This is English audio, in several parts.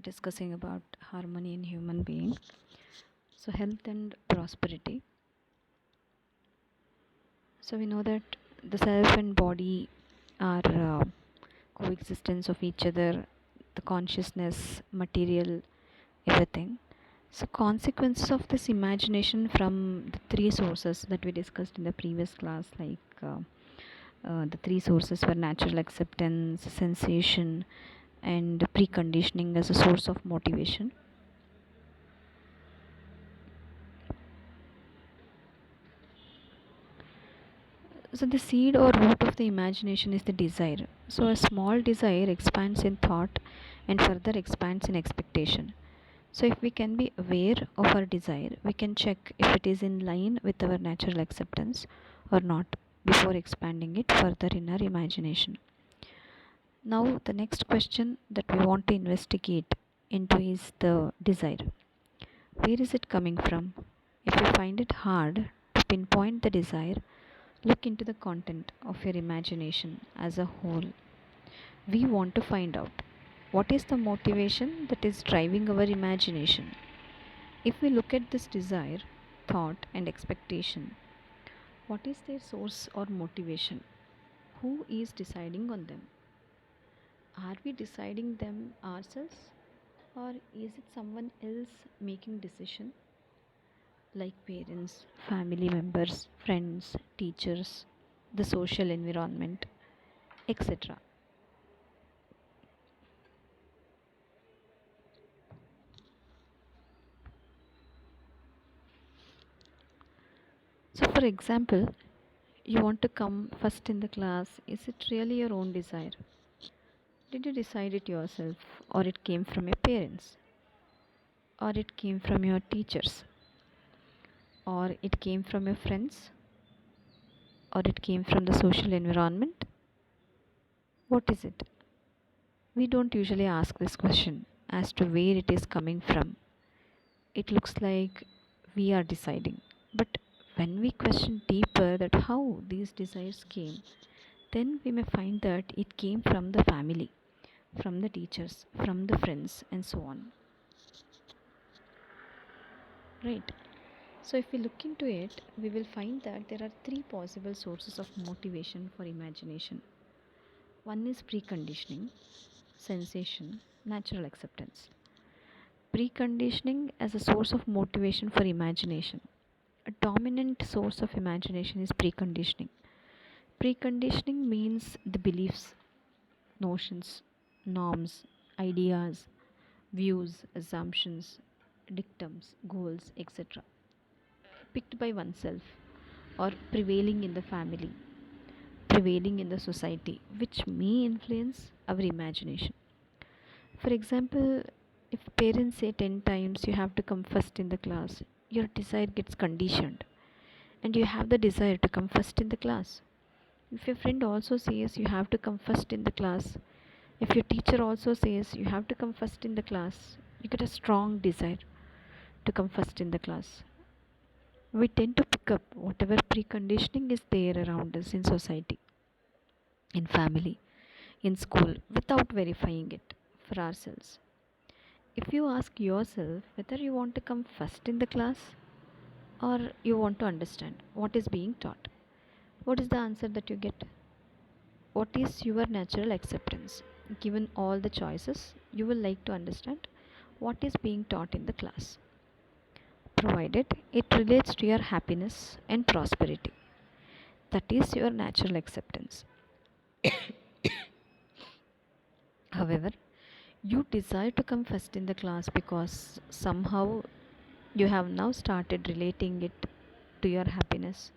discussing about harmony in human being. So health and prosperity. So we know that the self and body are coexistence of each other, the consciousness, material, everything. So consequences of this imagination from the three sources that we discussed in the previous class, like the three sources were natural acceptance, sensation, and preconditioning as a source of motivation. So the seed or root of the imagination is the desire. So a small desire expands in thought and further expands in expectation. So if we can be aware of our desire, we can check if it is in line with our natural acceptance or not before expanding it further in our imagination. Now the next question that we want to investigate into is the desire. Where is it coming from? If you find it hard to pinpoint the desire, look into the content of your imagination as a whole. We want to find out what is the motivation that is driving our imagination. If we look at this desire, thought, and expectation, what is their source or motivation? Who is deciding on them? Are we deciding them ourselves, or is it someone else making decision, like parents, family members, friends, teachers, the social environment, etc.? So, for example, you want to come first in the class. Is it really your own desire? Did you decide it yourself, or it came from your parents, or it came from your teachers, or it came from your friends, or it came from the social environment? What is it? We don't usually ask this question as to where it is coming from. It looks like we are deciding. But when we question deeper that how these desires came, then we may find that it came from the family, from the teachers, from the friends, and so on. Right? So, if we look into it, we will find that there are three possible sources of motivation for imagination. One is preconditioning, sensation, natural acceptance. Preconditioning as a source of motivation for imagination. A dominant source of imagination is preconditioning. Preconditioning means the beliefs, notions, norms, ideas, views, assumptions, dictums, goals, etc., picked by oneself or prevailing in the family, prevailing in the society, which may influence our imagination. For example, if parents say 10 times you have to come first in the class, your desire gets conditioned and you have the desire to come first in the class. If your friend also says you have to come first in the class, if your teacher also says you have to come first in the class, you get a strong desire to come first in the class. We tend to pick up whatever preconditioning is there around us in society, in family, in school, without verifying it for ourselves. If you ask yourself whether you want to come first in the class or you want to understand what is being taught, what is the answer that you get? What is your natural acceptance? Given all the choices, you will like to understand what is being taught in the class, provided it relates to your happiness and prosperity. That is your natural acceptance. However, you desire to come first in the class because somehow you have now started relating it to your happiness,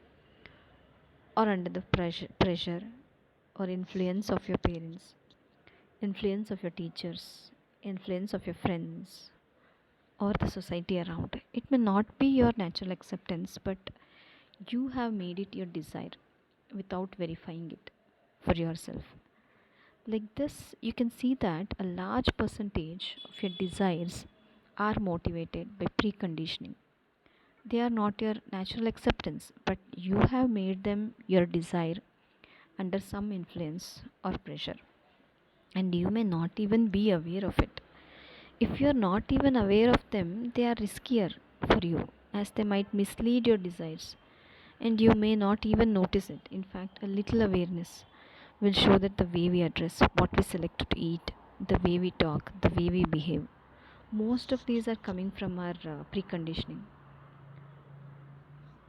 or under the pressure or influence of your parents, influence of your teachers, influence of your friends, or the society around. It may not be your natural acceptance, but you have made it your desire without verifying it for yourself. Like this, you can see that a large percentage of your desires are motivated by preconditioning. They are not your natural acceptance, but you have made them your desire under some influence or pressure, and you may not even be aware of it. If you are not even aware of them, they are riskier for you as they might mislead your desires and you may not even notice it. In fact, a little awareness will show that the way we address what we select to eat, the way we talk, the way we behave, most of these are coming from our preconditioning.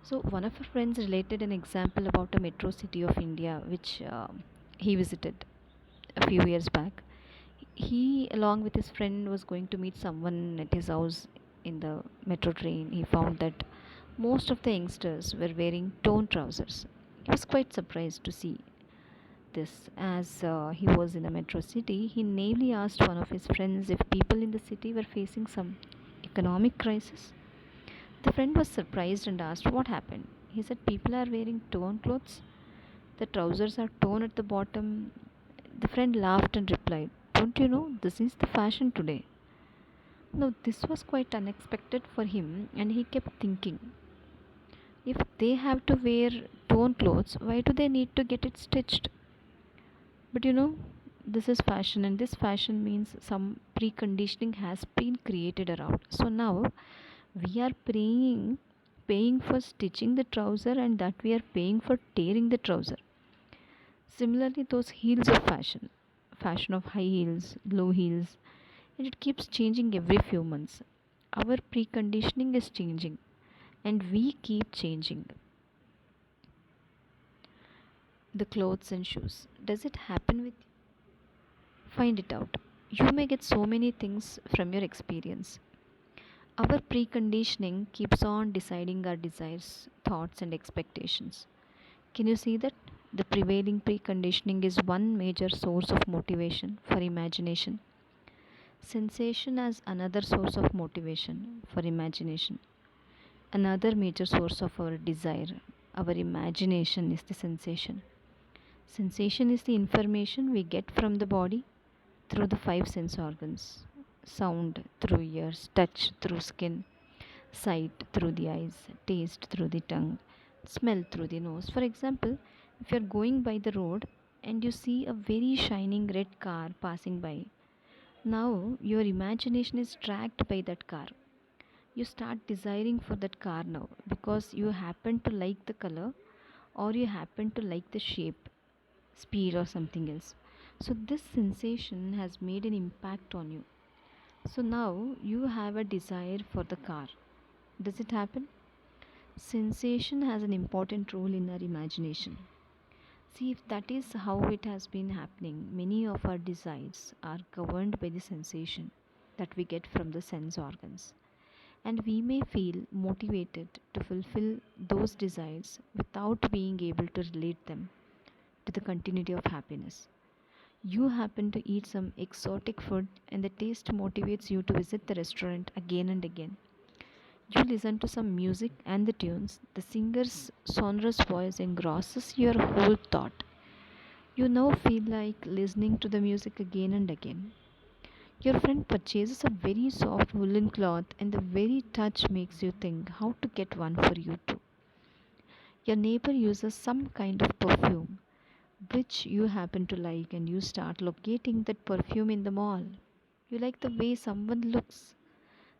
So, one of our friends related an example about a metro city of India which he visited a few years back. He, along with his friend, was going to meet someone at his house in the metro train. He found that most of the youngsters were wearing torn trousers. He was quite surprised to see this. As he was in a metro city, he naively asked one of his friends if people in the city were facing some economic crisis. The friend was surprised and asked what happened. He said, people are wearing torn clothes. The trousers are torn at the bottom. The friend laughed and replied, don't you know this is the fashion today? Now, this was quite unexpected for him, and he kept thinking, if they have to wear torn clothes, why do they need to get it stitched? But this is fashion, and this fashion means some preconditioning has been created around. So now we are paying for stitching the trouser, and that we are paying for tearing the trouser. Similarly, those heels of fashion of high heels, low heels, and it keeps changing every few months. Our preconditioning is changing, and we keep changing. The clothes and shoes. Does it happen with you? Find it out. You may get so many things from your experience. Our preconditioning keeps on deciding our desires, thoughts, and expectations. Can you see that? The prevailing preconditioning is one major source of motivation for imagination. Sensation as another source of motivation for imagination. Another major source of our desire, our imagination, is the sensation. Sensation is the information we get from the body through the five sense organs: sound through ears, touch through skin, sight through the eyes, taste through the tongue, smell through the nose. For example, if you're going by the road and you see a very shining red car passing by, now your imagination is tracked by that car. You start desiring for that car now because you happen to like the color or you happen to like the shape, speed, or something else. So, this sensation has made an impact on you. So, now you have a desire for the car. Does it happen? Sensation has an important role in our imagination. See, if that is how it has been happening, many of our desires are governed by the sensation that we get from the sense organs. And we may feel motivated to fulfill those desires without being able to relate them to the continuity of happiness. You happen to eat some exotic food and the taste motivates you to visit the restaurant again and again. You listen to some music and the tunes, the singer's sonorous voice engrosses your whole thought. You now feel like listening to the music again and again. Your friend purchases a very soft woolen cloth, and the very touch makes you think how to get one for you too. Your neighbor uses some kind of perfume which you happen to like, and you start locating that perfume in the mall. You like the way someone looks.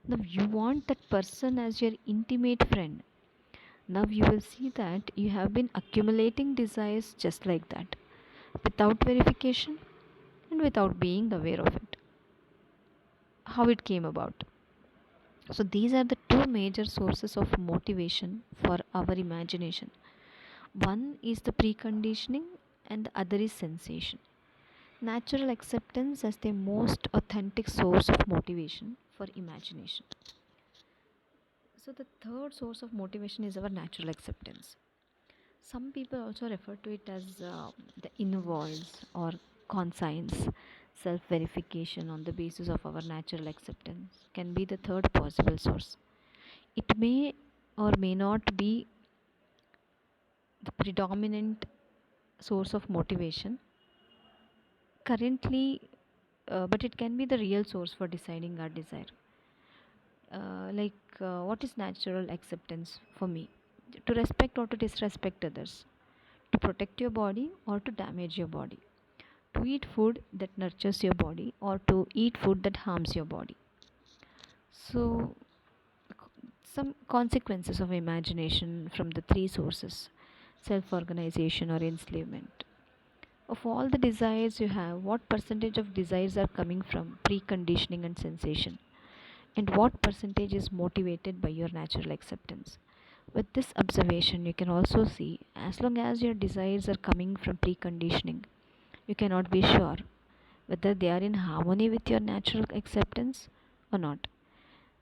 Now you want that person as your intimate friend. Now you will see that you have been accumulating desires just like that, without verification and without being aware of it. How it came about. So, these are the two major sources of motivation for our imagination. One is the preconditioning, and the other is sensation. Natural acceptance as the most authentic source of motivation for imagination. So, the third source of motivation is our natural acceptance. Some people also refer to it as the inner voice or conscience. Self verification on the basis of our natural acceptance can be the third possible source. It may or may not be the predominant source of motivation currently, but it can be the real source for deciding our desire. What is natural acceptance for me? To respect or to disrespect others, to protect your body or to damage your body, to eat food that nurtures your body or to eat food that harms your body. So, some consequences of imagination from the three sources: self organization or enslavement. Of all the desires you have, what percentage of desires are coming from preconditioning and sensation? And what percentage is motivated by your natural acceptance? With this observation, you can also see as long as your desires are coming from preconditioning, you cannot be sure whether they are in harmony with your natural acceptance or not.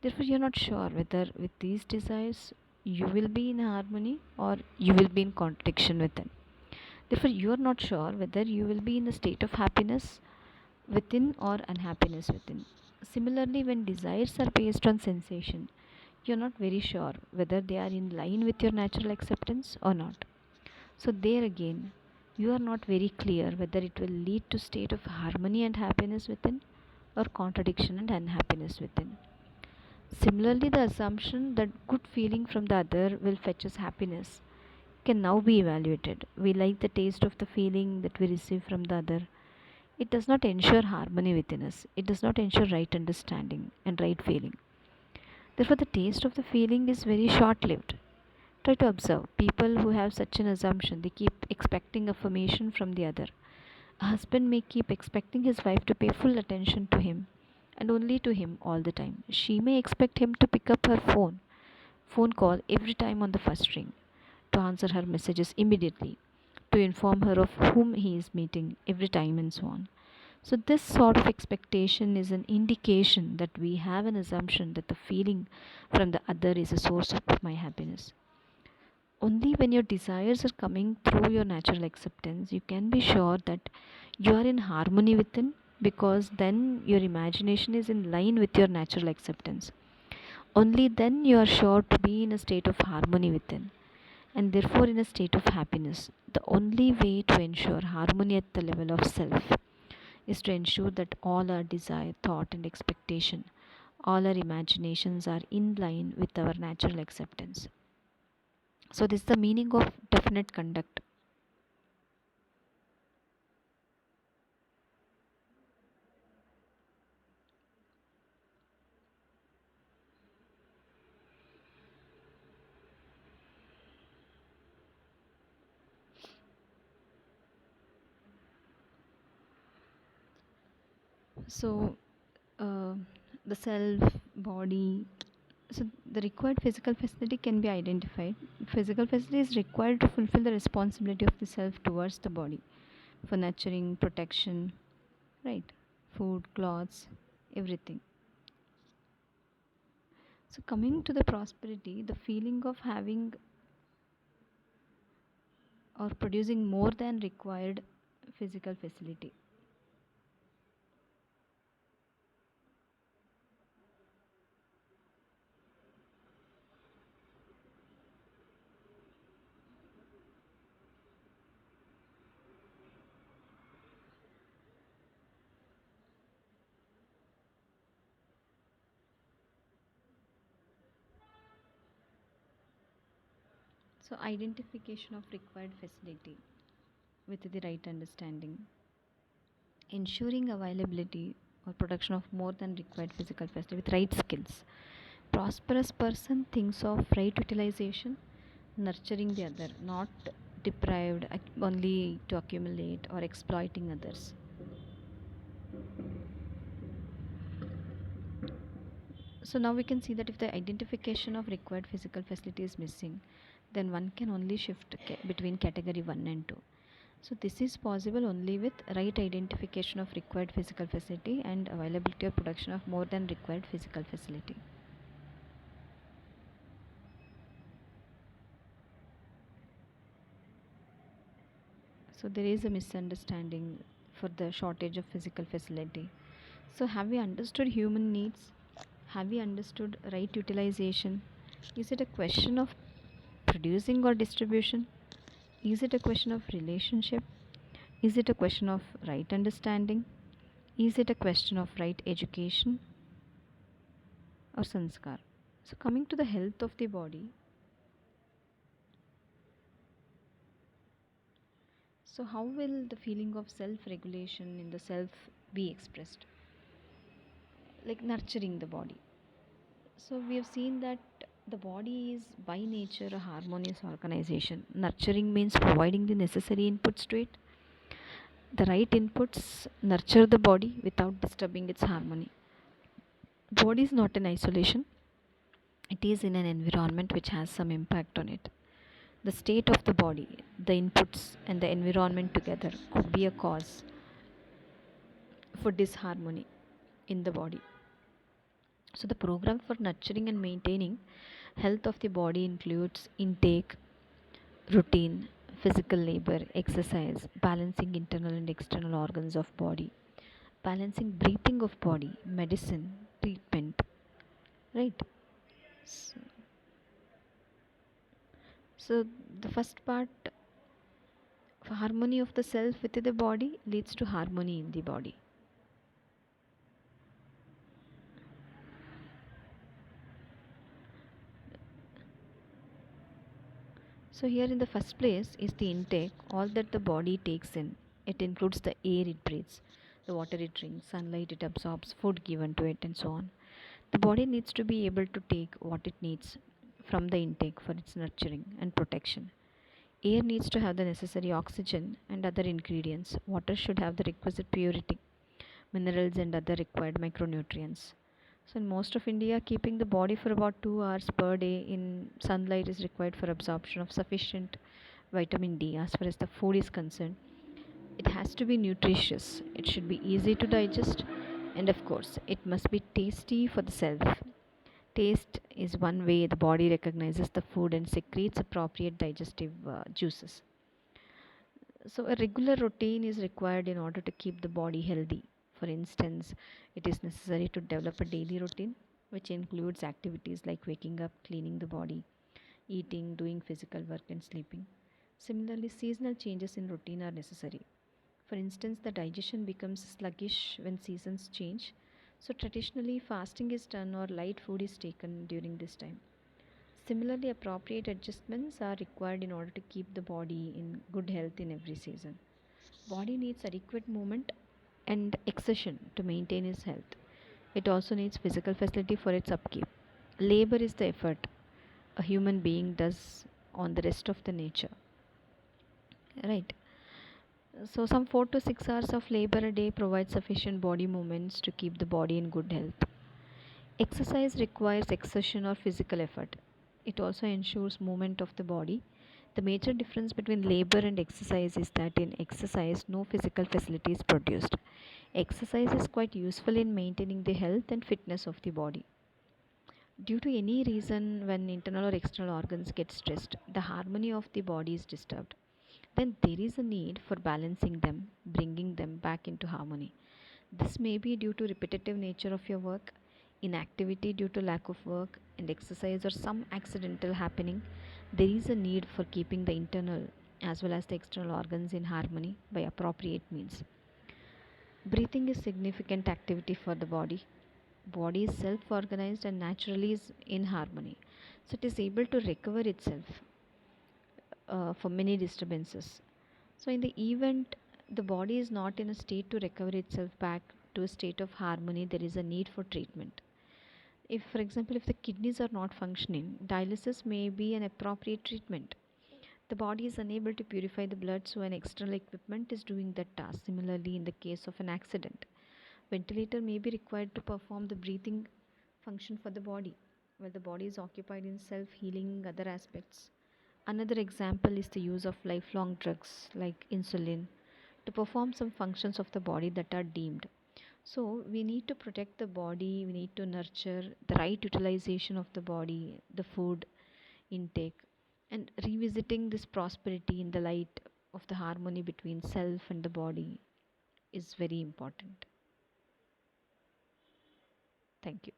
Therefore, you're not sure whether with these desires you will be in harmony or you will be in contradiction with them. Therefore, you are not sure whether you will be in a state of happiness within or unhappiness within. Similarly, when desires are based on sensation, you're not very sure whether they are in line with your natural acceptance or not. So there again, you are not very clear whether it will lead to state of harmony and happiness within or contradiction and unhappiness within. Similarly, the assumption that good feeling from the other will fetch us happiness can now be evaluated. We like the taste of the feeling that we receive from the other. It does not ensure harmony within us. It does not ensure right understanding and right feeling. Therefore, the taste of the feeling is very short lived. Try to observe people who have such an assumption. They keep expecting affirmation from the other. A husband may keep expecting his wife to pay full attention to him and only to him all the time. She may expect him to pick up her phone call every time on the first ring, to answer her messages immediately, to inform her of whom he is meeting every time, and so on. So, this sort of expectation is an indication that we have an assumption that the feeling from the other is a source of my happiness. Only when your desires are coming through your natural acceptance, you can be sure that you are in harmony within, because then your imagination is in line with your natural acceptance. Only then you are sure to be in a state of harmony within, and therefore in a state of happiness. The only way to ensure harmony at the level of self is to ensure that all our desire, thought, and expectation, all our imaginations are in line with our natural acceptance. So, this is the meaning of definite conduct. So, uh, the self, body, so the required physical facility can be identified. Physical facility is required to fulfill the responsibility of the self towards the body for nurturing, protection, right? Food, clothes, everything. So, coming to the prosperity, the feeling of having or producing more than required physical facility. So, identification of required facility with the right understanding, ensuring availability or production of more than required physical facility with right skills. Prosperous person thinks of right utilization, nurturing the other, not deprived only to accumulate or exploiting others. So now we can see that if the identification of required physical facility is missing, then one can only shift between category 1 and 2. So this is possible only with right identification of required physical facility and availability or production of more than required physical facility. So there is a misunderstanding for the shortage of physical facility. So have we understood human needs? Have we understood right utilization? Is it a question of producing or distribution? Is it a question of relationship? Is it a question of right understanding? Is it a question of right education or sanskar? So, coming to the health of the body, so how will the feeling of self regulation in the self be expressed? Like nurturing the body. So we have seen that the body is by nature a harmonious organization. Nurturing means providing the necessary inputs to it. The right inputs nurture the body without disturbing its harmony. Body is not in isolation, it is in an environment which has some impact on it. The state of the body, the inputs, and the environment together could be a cause for disharmony in the body. So, the program for nurturing and maintaining health of the body includes intake, routine, physical labor, exercise, balancing internal and external organs of body, balancing breathing of body, medicine, treatment, right? So, so the first part, harmony of the self within the body leads to harmony in the body. So here in the first place is the intake, all that the body takes in. It includes the air it breathes, the water it drinks, sunlight it absorbs, food given to it, and so on. The body needs to be able to take what it needs from the intake for its nurturing and protection. Air needs to have the necessary oxygen and other ingredients. Water should have the requisite purity, minerals, and other required micronutrients. So, in most of India, keeping the body for about 2 hours per day in sunlight is required for absorption of sufficient vitamin D as far as the food is concerned. It has to be nutritious, it should be easy to digest, and of course, it must be tasty for the self. Taste is one way the body recognizes the food and secretes appropriate digestive juices. So, a regular routine is required in order to keep the body healthy. For instance, it is necessary to develop a daily routine which includes activities like waking up, cleaning the body, eating, doing physical work, and sleeping. Similarly, seasonal changes in routine are necessary. For instance, the digestion becomes sluggish when seasons change. So, traditionally, fasting is done or light food is taken during this time. Similarly, appropriate adjustments are required in order to keep the body in good health in every season. Body needs adequate movement and exertion to maintain its health. It also needs physical facility for its upkeep. Labor is the effort a human being does on the rest of the nature. Right. So some 4 to 6 hours of labor a day provides sufficient body movements to keep the body in good health. Exercise requires exertion or physical effort. It also ensures movement of the body. The major difference between labor and exercise is that in exercise, no physical facility is produced. Exercise is quite useful in maintaining the health and fitness of the body. Due to any reason, when internal or external organs get stressed, the harmony of the body is disturbed. Then there is a need for balancing them, bringing them back into harmony. This may be due to repetitive nature of your work, inactivity due to lack of work and exercise, or some accidental happening. There is a need for keeping the internal as well as the external organs in harmony by appropriate means. Breathing is significant activity for the body. Body is self-organized and naturally is in harmony. So it is able to recover itself for many disturbances. So in the event the body is not in a state to recover itself back to a state of harmony, there is a need for treatment. If, for example, if the kidneys are not functioning, dialysis may be an appropriate treatment. The body is unable to purify the blood, so an external equipment is doing that task. Similarly, in the case of an accident, ventilator may be required to perform the breathing function for the body, while the body is occupied in self healing other aspects. Another example is the use of lifelong drugs like insulin to perform some functions of the body that are deemed. So, we need to protect the body, we need to nurture the right utilization of the body, the food intake, and revisiting this prosperity in the light of the harmony between self and the body is very important. Thank you.